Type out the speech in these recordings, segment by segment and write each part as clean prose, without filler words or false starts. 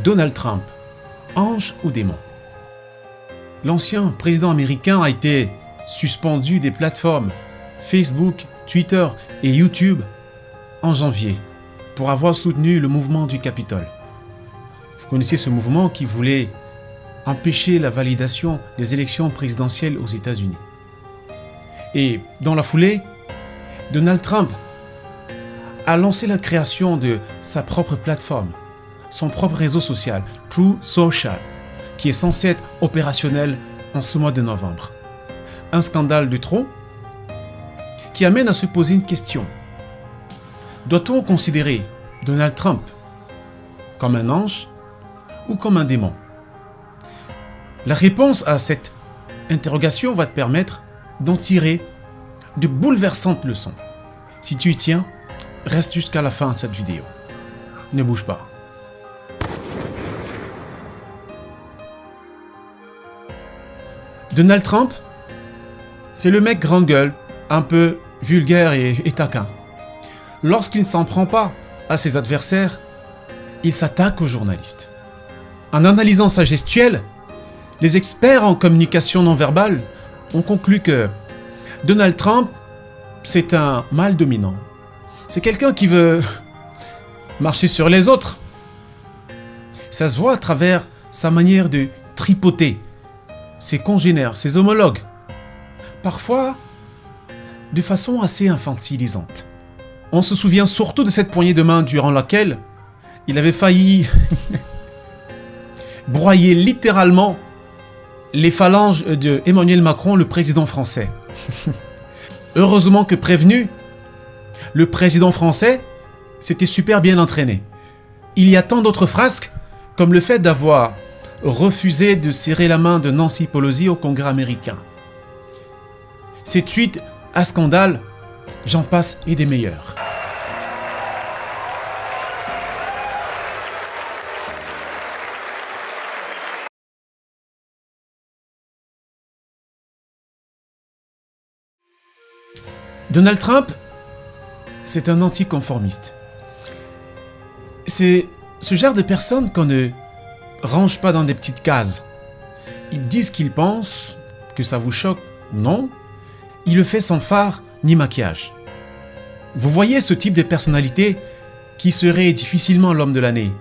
Donald Trump, ange ou démon? L'ancien président américain a été suspendu des plateformes Facebook, Twitter et YouTube en janvier pour avoir soutenu le mouvement du Capitole. Vous connaissez ce mouvement qui voulait empêcher la validation des élections présidentielles aux États-Unis. Et dans la foulée, Donald Trump a lancé la création de sa propre plateforme, son propre réseau social, Truth Social, qui est censé être opérationnel en ce mois de novembre. Un scandale de trop qui amène à se poser une question. Doit-on considérer Donald Trump comme un ange ou comme un démon? La réponse à cette interrogation va te permettre d'en tirer de bouleversantes leçons. Si tu y tiens, reste jusqu'à la fin de cette vidéo. Ne bouge pas. Donald Trump, c'est le mec grande gueule, un peu vulgaire et taquin. Lorsqu'il ne s'en prend pas à ses adversaires, il s'attaque aux journalistes. En analysant sa gestuelle, les experts en communication non verbale ont conclu que Donald Trump, c'est un mâle dominant. C'est quelqu'un qui veut marcher sur les autres. Ça se voit à travers sa manière de tripoter ses congénères, ses homologues, parfois de façon assez infantilisante. On se souvient surtout de cette poignée de main durant laquelle il avait failli broyer littéralement les phalanges de Emmanuel Macron, le président français. Heureusement que prévenu, le président français s'était super bien entraîné. Il y a tant d'autres frasques, comme le fait d'avoir refusé de serrer la main de Nancy Pelosi au Congrès américain. Ces tweets à scandale, j'en passe et des meilleurs. Donald Trump, c'est un anticonformiste. C'est ce genre de personne qu'on ne range pas dans des petites cases. Il dit ce qu'il pense, que ça vous choque, non. Il le fait sans phare ni maquillage. Vous voyez ce type de personnalité qui serait difficilement l'homme de l'année,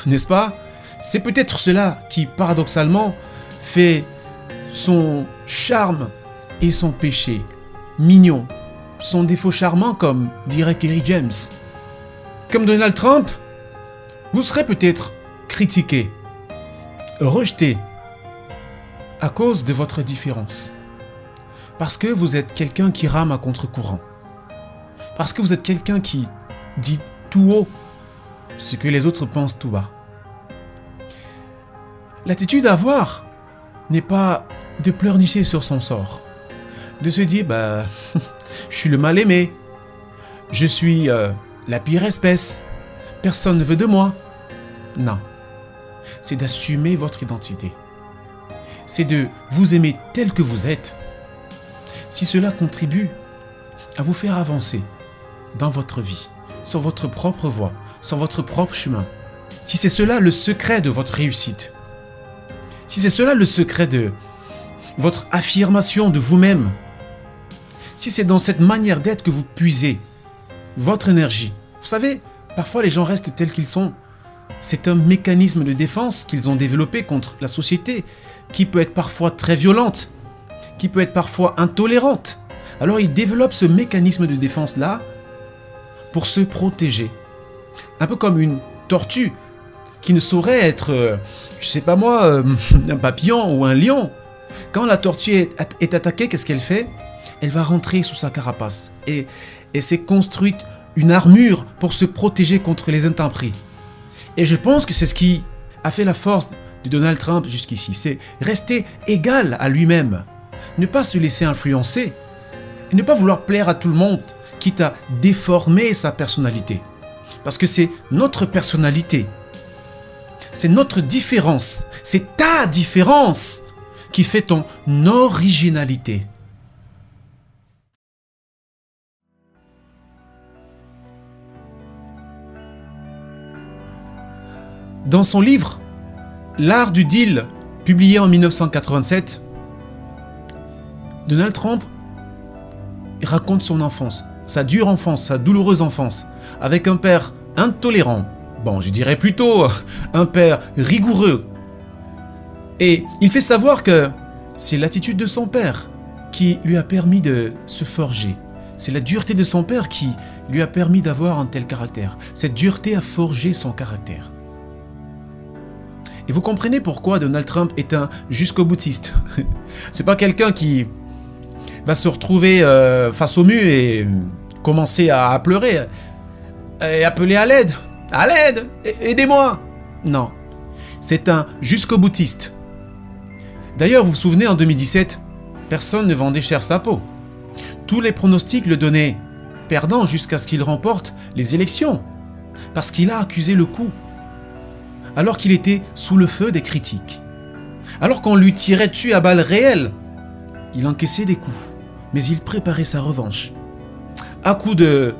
n'est-ce pas? C'est peut-être cela qui, paradoxalement, fait son charme et son péché. Mignon, son défaut charmant, comme dirait Kerry James. Comme Donald Trump, vous serez peut-être critiqué, rejeté à cause de votre différence. Parce que vous êtes quelqu'un qui rame à contre-courant. Parce que vous êtes quelqu'un qui dit tout haut ce que les autres pensent tout bas. L'attitude à avoir n'est pas de pleurnicher sur son sort. De se dire, je suis le mal-aimé. Je suis la pire espèce. Personne ne veut de moi. Non. C'est d'assumer votre identité. C'est de vous aimer tel que vous êtes. Si cela contribue à vous faire avancer dans votre vie, sur votre propre voie, sur votre propre chemin, si c'est cela le secret de votre réussite, si c'est cela le secret de votre affirmation de vous-même, si c'est dans cette manière d'être que vous puisez votre énergie. Vous savez, parfois les gens restent tels qu'ils sont. C'est un mécanisme de défense qu'ils ont développé contre la société qui peut être parfois très violente, qui peut être parfois intolérante. Alors ils développent ce mécanisme de défense-là pour se protéger. Un peu comme une tortue qui ne saurait être, un papillon ou un lion. Quand la tortue est attaquée, qu'est-ce qu'elle fait? Elle va rentrer sous sa carapace et s'est construite une armure pour se protéger contre les intempéries. Et je pense que c'est ce qui a fait la force de Donald Trump jusqu'ici. C'est rester égal à lui-même. Ne pas se laisser influencer. Et ne pas vouloir plaire à tout le monde, quitte à déformer sa personnalité. Parce que c'est notre personnalité. C'est notre différence. C'est ta différence qui fait ton originalité. Dans son livre L'art du deal, publié en 1987, Donald Trump raconte son enfance, sa dure enfance, sa douloureuse enfance, avec un père intolérant, bon, je dirais plutôt un père rigoureux. Et il fait savoir que c'est l'attitude de son père qui lui a permis de se forger. C'est la dureté de son père qui lui a permis d'avoir un tel caractère. Cette dureté a forgé son caractère. Et vous comprenez pourquoi Donald Trump est un jusqu'au-boutiste. C'est pas quelqu'un qui va se retrouver face au mur et commencer à pleurer et appeler à l'aide. À l'aide, aidez-moi. Non, c'est un jusqu'au-boutiste. D'ailleurs, vous vous souvenez, en 2017, personne ne vendait cher sa peau. Tous les pronostics le donnaient perdant jusqu'à ce qu'il remporte les élections, parce qu'il a accusé le coup, alors qu'il était sous le feu des critiques. Alors qu'on lui tirait dessus à balles réelles, il encaissait des coups, mais il préparait sa revanche, à coups de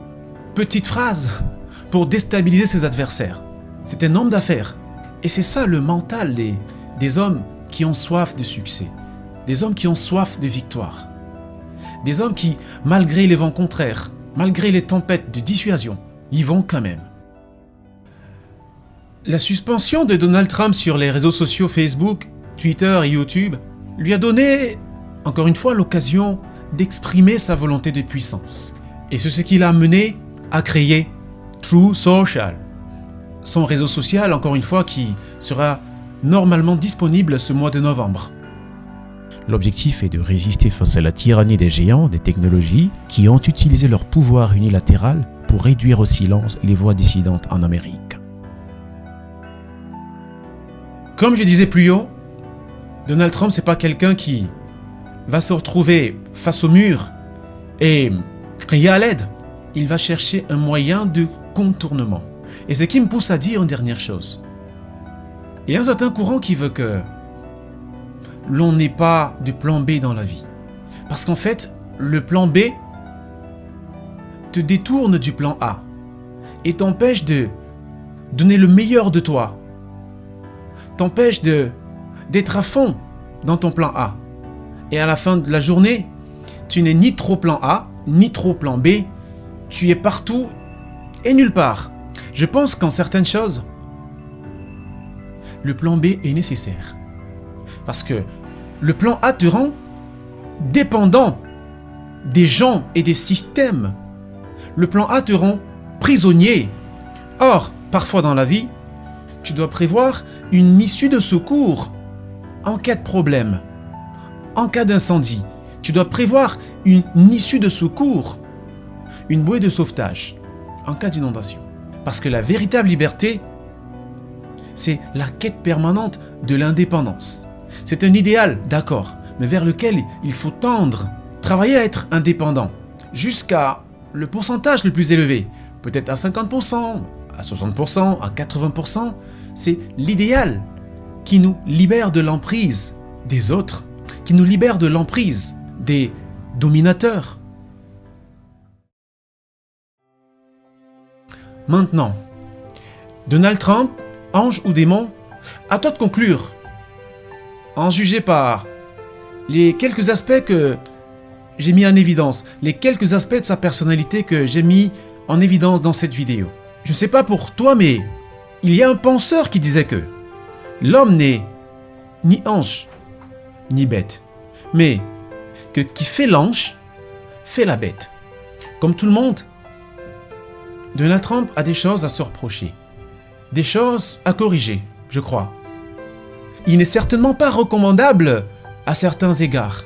petites phrases pour déstabiliser ses adversaires. C'est un homme d'affaires, et c'est ça le mental des hommes qui ont soif de succès, des hommes qui ont soif de victoire, des hommes qui, malgré les vents contraires, malgré les tempêtes de dissuasion, y vont quand même. La suspension de Donald Trump sur les réseaux sociaux Facebook, Twitter et YouTube lui a donné, encore une fois, l'occasion d'exprimer sa volonté de puissance. Et c'est ce qui l'a mené à créer Truth Social, son réseau social, encore une fois, qui sera normalement disponible ce mois de novembre. L'objectif est de résister face à la tyrannie des géants des technologies qui ont utilisé leur pouvoir unilatéral pour réduire au silence les voix dissidentes en Amérique. Comme je disais plus haut, Donald Trump, c'est pas quelqu'un qui va se retrouver face au mur et crier à l'aide. Il va chercher un moyen de contournement. Et ce qui me pousse à dire une dernière chose. Il y a un certain courant qui veut que l'on n'ait pas de plan B dans la vie. Parce qu'en fait, le plan B te détourne du plan A et t'empêche de donner le meilleur de toi. T'empêche d'être à fond dans ton plan A. Et à la fin de la journée, tu n'es ni trop plan A, ni trop plan B. Tu es partout et nulle part. Je pense qu'en certaines choses, le plan B est nécessaire. Parce que le plan A te rend dépendant des gens et des systèmes. Le plan A te rend prisonnier. Or, parfois dans la vie, tu dois prévoir une issue de secours en cas de problème, en cas d'incendie. Tu dois prévoir une issue de secours, une bouée de sauvetage en cas d'inondation. Parce que la véritable liberté, c'est la quête permanente de l'indépendance. C'est un idéal, d'accord, mais vers lequel il faut tendre, travailler à être indépendant, jusqu'à le pourcentage le plus élevé, peut-être à 50%, à 60%, à 80%, c'est l'idéal qui nous libère de l'emprise des autres, qui nous libère de l'emprise des dominateurs. Maintenant, Donald Trump, ange ou démon, à toi de conclure, en juger par les quelques aspects que j'ai mis en évidence, les quelques aspects de sa personnalité que j'ai mis en évidence dans cette vidéo. Je ne sais pas pour toi, mais il y a un penseur qui disait que l'homme n'est ni ange, ni bête, mais que qui fait l'ange, fait la bête. Comme tout le monde, Donald Trump a des choses à se reprocher, des choses à corriger, je crois. Il n'est certainement pas recommandable à certains égards,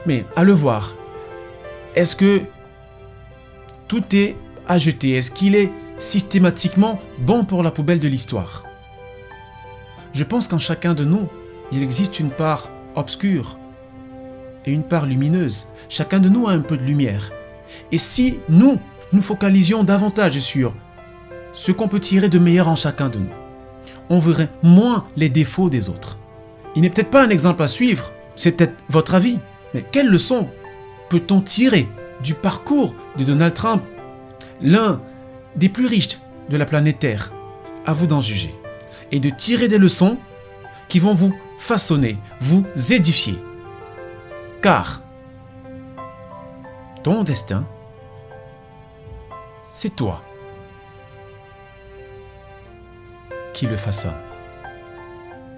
mais à le voir, est-ce que tout est à jeter? Est-ce qu'il est systématiquement bon pour la poubelle de l'histoire? Je pense qu'en chacun de nous, il existe une part obscure et une part lumineuse. Chacun de nous a un peu de lumière. Et si nous focalisions davantage sur ce qu'on peut tirer de meilleur en chacun de nous, on verrait moins les défauts des autres. Il n'est peut-être pas un exemple à suivre, c'est peut-être votre avis, mais quelle leçon peut-on tirer du parcours de Donald Trump, l'un des plus riches de la planète Terre? À vous d'en juger. et de tirer des leçons qui vont vous façonner, vous édifier. Car ton destin, c'est toi qui le façonne.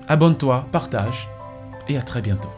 Abonne-toi, partage et à très bientôt.